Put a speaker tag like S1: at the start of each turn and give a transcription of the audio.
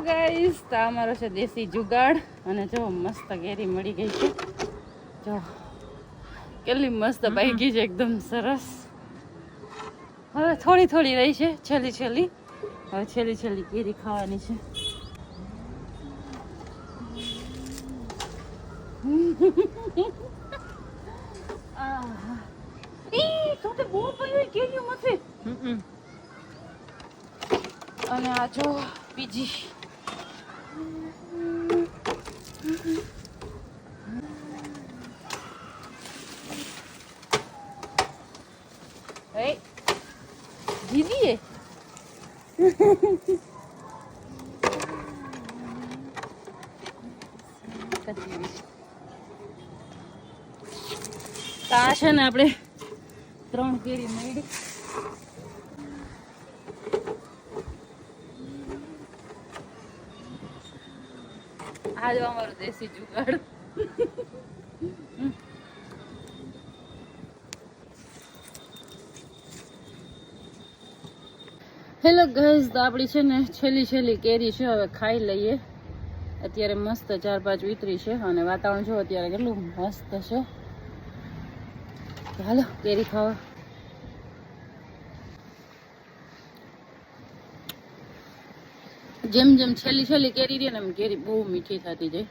S1: Guys, તો અમારો છે દેશી જુગાડ અને જો મસ્ત કેરી મળી ગઈ છે. જો કેટલી મસ્ત પાકી છે, એકદમ સરસ. હવે થોડી થોડી રહી છે, છેલ્લી છેલ્લી. હવે છેલ્લી છેલ્લી કેરી ખાવાની છે. અને આ જો બીજી. દીદી આ છે ને આપણે 3 કેરી મળી. આ જો અમારું દેશી જુગાડ. હેલો ગાઈસ, તો આપણી છે ને છેલ્લી છેલ્લી કેરી છે, હવે ખાઈ લઈએ. અત્યારે મસ્ત 4-5 વિતરી છે અને વાતાવરણ જો અત્યારે કેટલું મસ્ત છે. હાલો કેરી ખાવા. જેમ જેમ છેલ્લી છેલ્લી કેરી રહી ને એમ કેરી બહુ મીઠી થતી જાય.